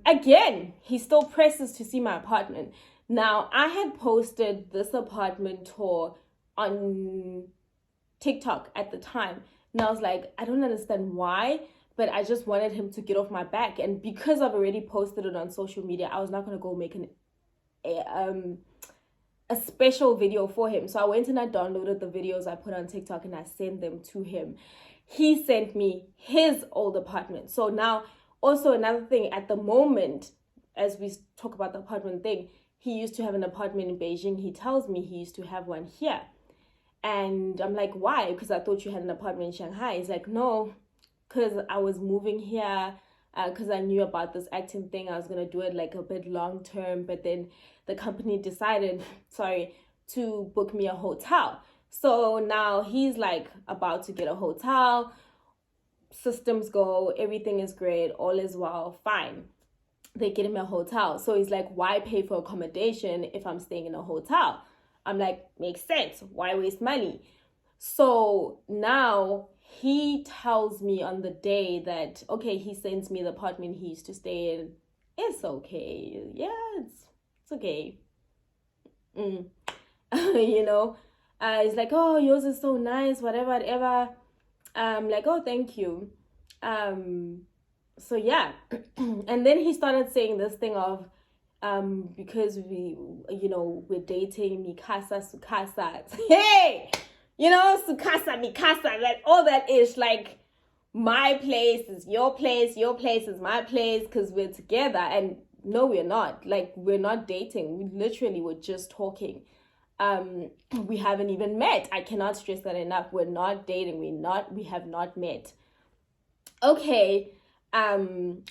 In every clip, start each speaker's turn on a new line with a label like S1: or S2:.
S1: again, he still presses to see my apartment. Now, I had posted this apartment tour on TikTok at the time. And I was like, I don't understand why, but I just wanted him to get off my back. And because I've already posted it on social media, I was not going to go make a special video for him. So I went and I downloaded the videos I put on TikTok and I sent them to him. He sent me his old apartment. So now, also another thing, at the moment, as we talk about the apartment thing, he used to have an apartment in Beijing. He tells me he used to have one here. And I'm like, why? Because I thought you had an apartment in Shanghai. He's like, no, because I was moving here, because I knew about this acting thing. I was going to do it like a bit long term, but then the company decided, to book me a hotel. So now he's like about to get a hotel. Systems go, everything is great, all is well, fine. They get him a hotel. So he's like, why pay for accommodation if I'm staying in a hotel? I'm like, makes sense. Why waste money? So now he tells me on the day that, okay, he sends me the apartment he used to stay in. It's okay. Yeah, it's okay. You know, he's like, oh, yours is so nice, whatever. I'm like, oh, thank you. So yeah. And then he started saying this thing of, because we're dating, Mikasa, Sukasa. Hey, Sukasa, Mikasa, like all that is like, my place is your place is my place, because we're together. And no, we're not. Like, we're not dating. We literally were just talking. We haven't even met. I cannot stress that enough. We're not dating. We have not met. Okay.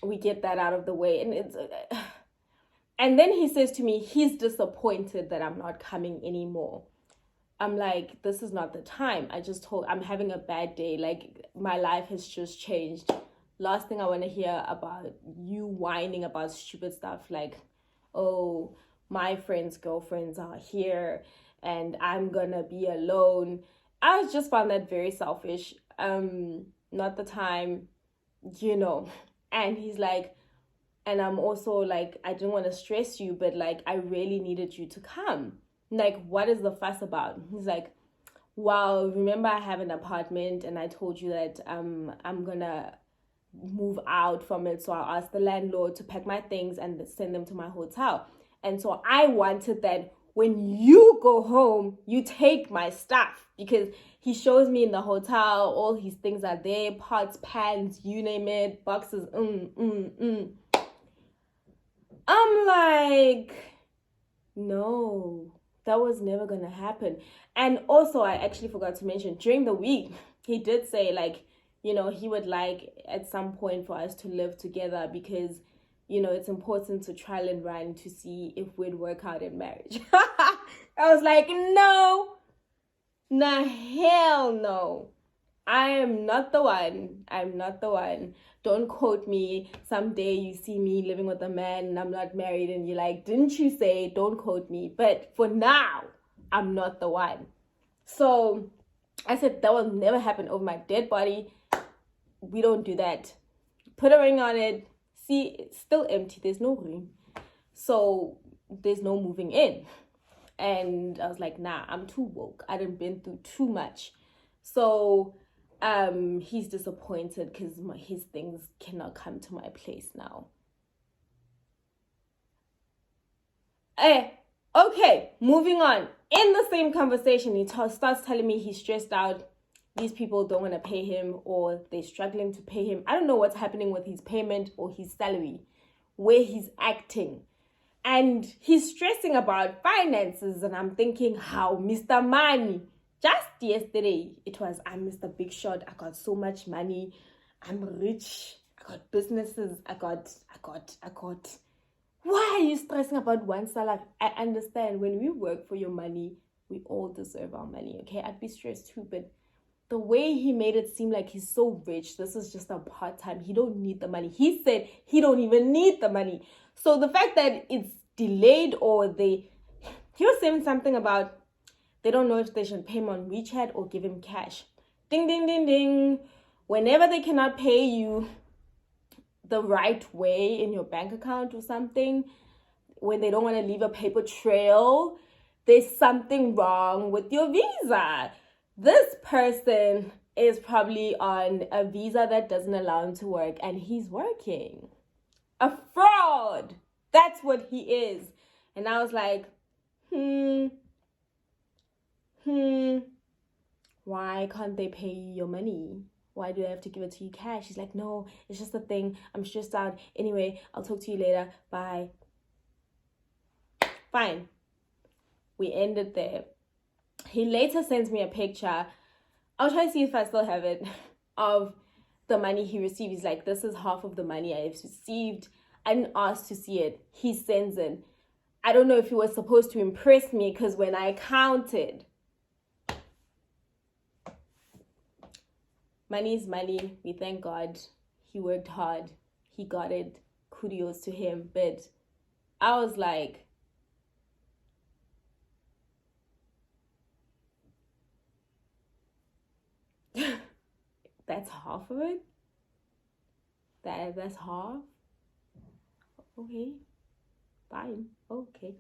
S1: We get that out of the way. And and then he says to me, he's disappointed that I'm not coming anymore. I'm like, this is not the time. I'm having a bad day. Like, my life has just changed. Last thing I want to hear about you whining about stupid stuff like, oh, my friends' girlfriends are here and I'm gonna be alone. I just found that very selfish. Not the time, And he's like, and I'm also like, I didn't want to stress you, but like, I really needed you to come. Like, what is the fuss about? He's like, well, remember I have an apartment and I told you that I'm gonna move out from it. So I asked the landlord to pack my things and send them to my hotel. And so I wanted that when you go home, you take my stuff, because he shows me in the hotel, all his things are there, pots, pans, you name it, boxes, I'm like, no, that was never going to happen. And also, I actually forgot to mention, during the week, he did say, like, he would like at some point for us to live together because, it's important to trial and run to see if we'd work out in marriage. I was like, no, nah, hell no. I am not the one. I'm not the one. Don't quote me. Someday you see me living with a man and I'm not married and you're like, didn't you say? Don't quote me. But for now, I'm not the one. So I said, that will never happen over my dead body. We don't do that. Put a ring on it. See, it's still empty. There's no ring. So there's no moving in. And I was like, nah, I'm too woke. I done been through too much. So he's disappointed because his things cannot come to my place now. Okay, moving on. In the same conversation, he starts telling me he's stressed out. These people don't want to pay him, or they're struggling to pay him. I don't know what's happening with his payment or his salary, where he's acting. And he's stressing about finances. And I'm thinking, how, Mr. Money? Just yesterday, it was, I'm Mr. Big Shot. I got so much money. I'm rich. I got businesses. I got. Why are you stressing about one salary? I understand when we work for your money, we all deserve our money, okay? I'd be stressed too, but the way he made it seem like he's so rich, this is just a part-time. He don't need the money. He said he don't even need the money. So the fact that it's delayed or he was saying something about they don't know if they should pay him on WeChat or give him cash. Ding, ding, ding, ding. Whenever they cannot pay you, the right way in your bank account or something, when they don't want to leave a paper trail, there's something wrong with your visa. This person is probably on a visa that doesn't allow him to work, and he's working. A fraud. That's what he is. And I was like, why can't they pay you your money? Why do I have to give it to you cash? He's like, no, it's just a thing. I'm stressed out. Anyway, I'll talk to you later. Bye. Fine. We ended there. He later sends me a picture. I'll try to see if I still have it, of the money he received. He's like, this is half of the money I've received. I didn't ask to see it. He sends it. I don't know if he was supposed to impress me, because when I counted, money is money. We thank God. He worked hard. He got it. Kudos to him. But I was like, that's half of it? That's half? Okay. Fine. Okay.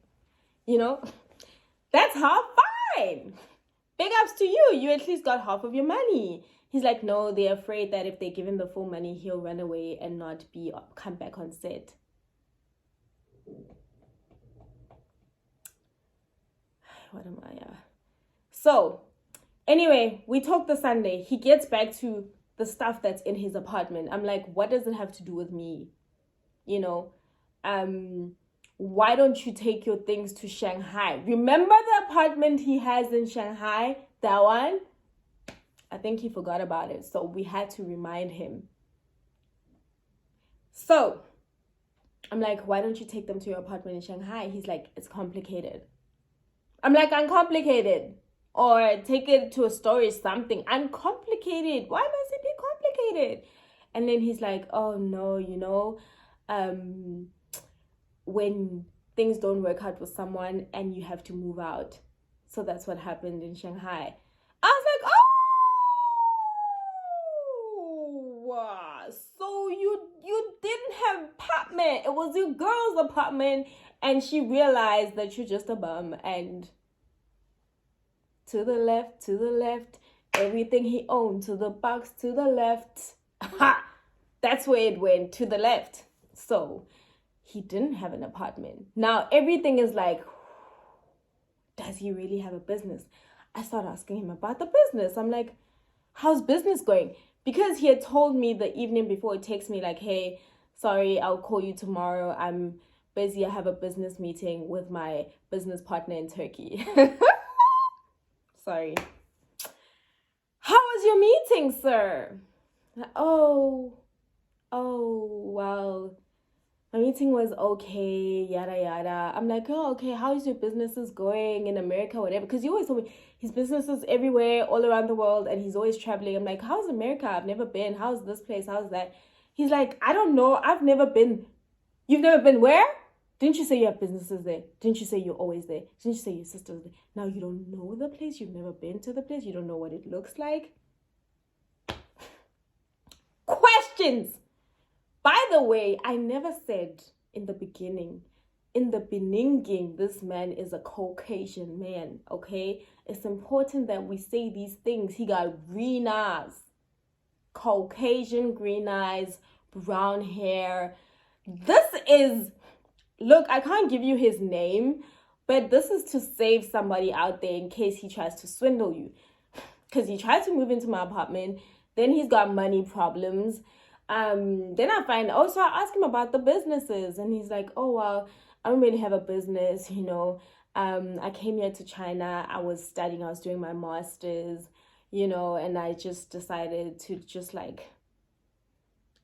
S1: That's half. Fine. Big ups to you. You at least got half of your money. He's like, no, they're afraid that if they give him the full money, he'll run away and not come back on set. What am I? So, anyway, we talked the Sunday. He gets back to the stuff that's in his apartment. I'm like, what does it have to do with me? Why don't you take your things to Shanghai? Remember the apartment he has in Shanghai? That one? I think he forgot about it. So we had to remind him. So I'm like, why don't you take them to your apartment in Shanghai? He's like, it's complicated. I'm like, uncomplicated. Or take it to a storage, something. Uncomplicated. Why must it be complicated? And then he's like, oh no, when things don't work out with someone and you have to move out. So that's what happened in Shanghai. I was like, oh, so you didn't have apartment. It was your girl's apartment, and she realized that you're just a bum. And to the left, everything he owned, to the box, to the left. That's where it went, to the left. So he didn't have an apartment. Now everything is like, does he really have a business? I started asking him about the business. I'm like, how's business going? Because he had told me the evening before, he texts me like, hey, sorry, I'll call you tomorrow. I'm busy. I have a business meeting with my business partner in Turkey. Sorry. How was your meeting, sir? Oh, well, my meeting was okay, yada, yada. I'm like, oh, okay, how's your businesses going in America, whatever? Because you always told me his business is everywhere, all around the world, and he's always traveling. I'm like, how's America? I've never been. How's this place? How's that? He's like, I don't know. I've never been. You've never been where? Didn't you say you have businesses there? Didn't you say you're always there? Didn't you say your sister's there? Now you don't know the place. You've never been to the place. You don't know what it looks like. Questions. By the way, I never said in the beginning, this man is a Caucasian man, okay? It's important that we say these things. He got green eyes, Caucasian green eyes, brown hair. Look, I can't give you his name, but this is to save somebody out there in case he tries to swindle you. Because he tried to move into my apartment, then he's got money problems. Then I ask him about the businesses, and he's like, oh, well, I don't really have a business, I came here to China, I was studying, I was doing my master's, and I just decided to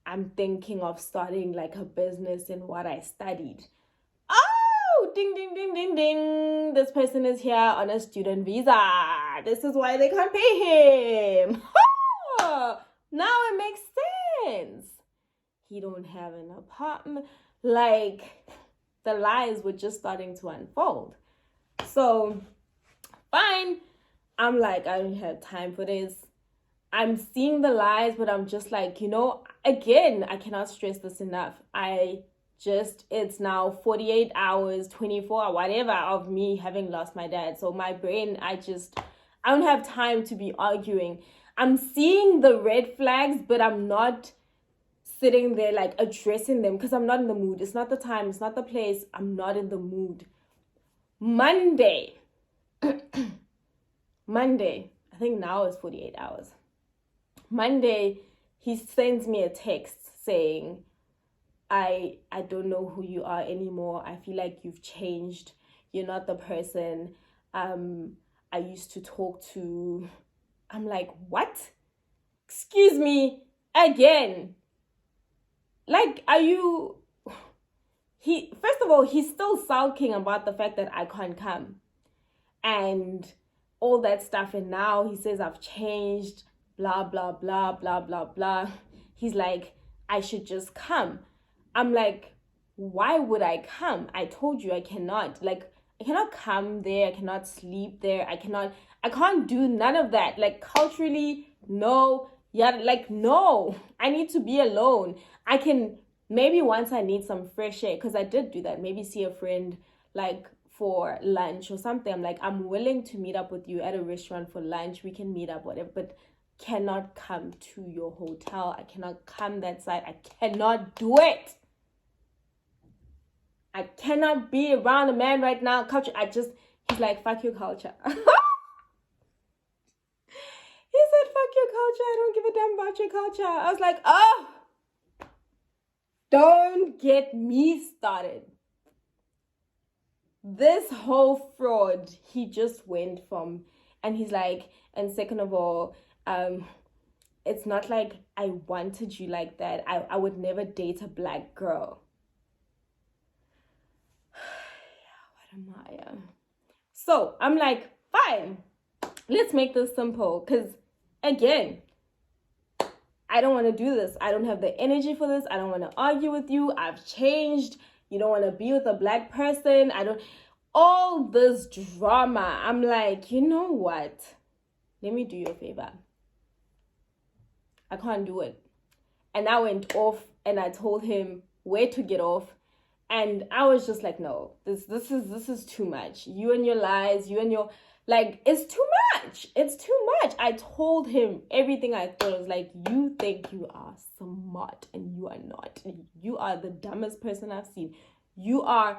S1: I'm thinking of starting like a business in what I studied. Oh, ding, ding, ding, ding, ding. This person is here on a student visa. This is why they can't pay him. Now it makes sense. He don't have an apartment. Like, the lies were just starting to unfold. So, fine. I'm like, I don't have time for this. I'm seeing the lies, but I'm just like, again, I cannot stress this enough. It's now 48 hours, 24, whatever, of me having lost my dad. So my brain, I don't have time to be arguing. I'm seeing the red flags, but I'm not sitting there like addressing them because I'm not in the mood. It's not the time. It's not the place. I'm not in the mood. Monday, I think now it's 48 hours. Monday, he sends me a text saying, I don't know who you are anymore. I feel like you've changed. You're not the person I used to talk to. I'm like, what? Excuse me, again. Like, first of all, he's still sulking about the fact that I can't come. And all that stuff. And now he says I've changed, blah, blah, blah, blah, blah, blah. He's like, I should just come. I'm like, why would I come? I told you I cannot. Like, I cannot come there. I cannot sleep there. I can't do none of that. Like, culturally, no. Yeah, like, no. I need to be alone. I can, maybe once I need some fresh air, because I did do that. Maybe see a friend, like, for lunch or something. I'm like, I'm willing to meet up with you at a restaurant for lunch. We can meet up, whatever. But cannot come to your hotel. I cannot come that side. I cannot do it. I cannot be around a man right now. Culture, he's like, fuck your culture. He said, fuck your culture. I don't give a damn about your culture. I was like, oh, don't get me started. This whole fraud, he just went from, and he's like, and second of all, it's not like I wanted you like that. I would never date a black girl. What am I? So I'm like, fine, let's make this simple. Because again, I don't want to do this. I don't have the energy for this. I don't want to argue with you. I've changed. You don't want to be with a black person. All this drama. I'm like, you know what? Let me do you a favor. I can't do it. And I went off and I told him where to get off. And I was just like, no, this is too much. You and your lies, it's too much. It's too much. I told him everything I thought. I was like, you think you are smart and you are not. You are the dumbest person I've seen. I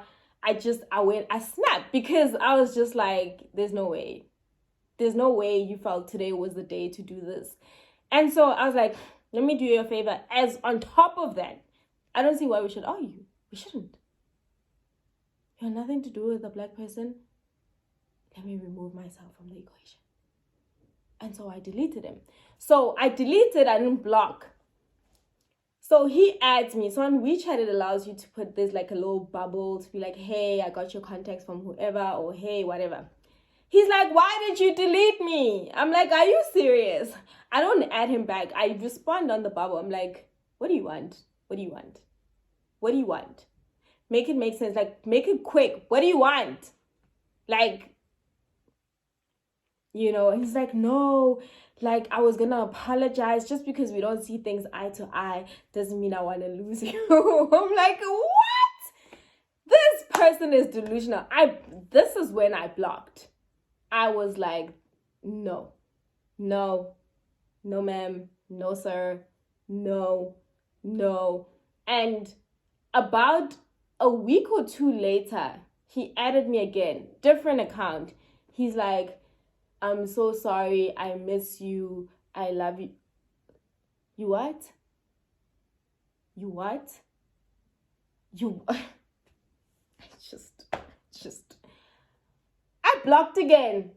S1: snapped because I was just like, there's no way. There's no way you felt today was the day to do this. And so I was like, let me do you a favor. As on top of that, I don't see why we should argue. We shouldn't. You have nothing to do with a black person. Let me remove myself from the equation. And so I deleted him. So I deleted, I didn't block. So he adds me. So on WeChat, it allows you to put this like a little bubble to be like, hey, I got your contacts from whoever, or hey, whatever. He's like, why did you delete me? I'm like, are you serious? I don't add him back. I respond on the bubble. I'm like, what do you want? What do you want? What do you want? Make it make sense. Like, make it quick. What do you want? Like, and he's like, no, like, I was gonna apologize. Just because we don't see things eye to eye doesn't mean I want to lose you. I'm like, what? This person is delusional. This is when I blocked. I was like, no, ma'am, no, sir, no. And about a week or two later, he added me again, different account. He's like, I'm so sorry. I miss you. I love you. You what? You what? You, I blocked again.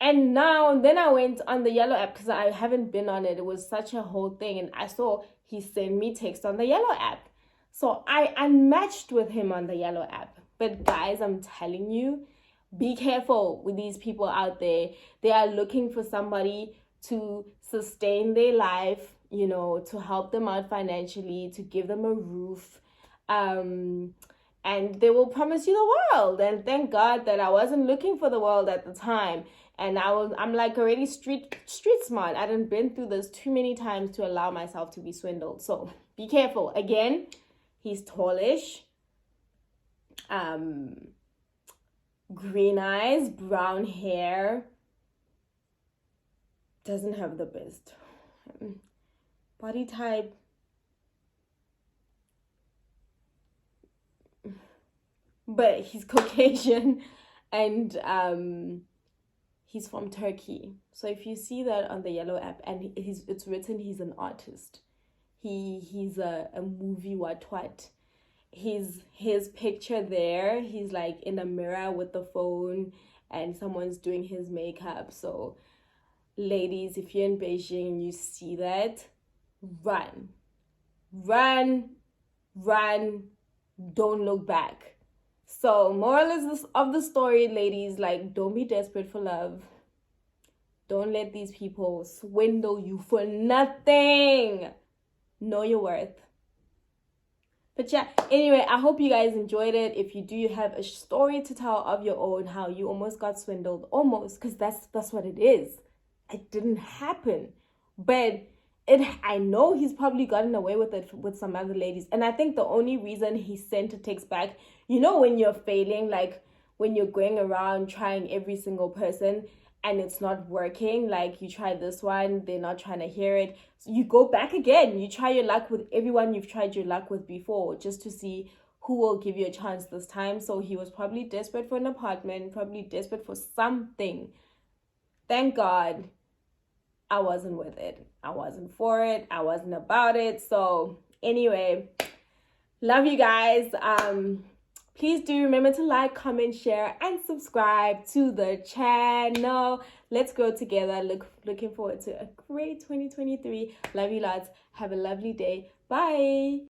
S1: And then I went on the yellow app because I haven't been on it. It was such a whole thing. And I saw he sent me text on the yellow app. So I unmatched with him on the yellow app. But guys, I'm telling you, be careful with these people out there. They are looking for somebody to sustain their life, to help them out financially, to give them a roof. And they will promise you the world. And thank God that I wasn't looking for the world at the time. And I'm like already street smart. I done been through this too many times to allow myself to be swindled. So be careful. Again, he's tallish, green eyes, brown hair, doesn't have the best body type. But he's Caucasian, and he's from Turkey. So if you see that on the yellow app, and it's written he's an artist. He's a movie what. His picture there, he's like in a mirror with the phone and someone's doing his makeup. So ladies, if you're in Beijing and you see that, run, don't look back. So moral of the story, ladies, like, don't be desperate for love. Don't let these people swindle you for nothing. Know your worth. But yeah, anyway, I hope you guys enjoyed it. If you do have a story to tell of your own, how you almost got swindled, almost, because that's what it is. It didn't happen, but I know he's probably gotten away with it with some other ladies. And I think the only reason he sent a text back, you know, when you're failing, like when you're going around trying every single person and it's not working, like you try this one, they're not trying to hear it, so you go back again, you try your luck with everyone you've tried your luck with before, just to see who will give you a chance this time. So he was probably desperate for an apartment, probably desperate for something. Thank God I wasn't with it. I wasn't for it. I wasn't about it. So anyway, love you guys. Please do remember to like, comment, share, and subscribe to the channel. Let's grow together. Looking forward to a great 2023. Love you lots. Have a lovely day. Bye.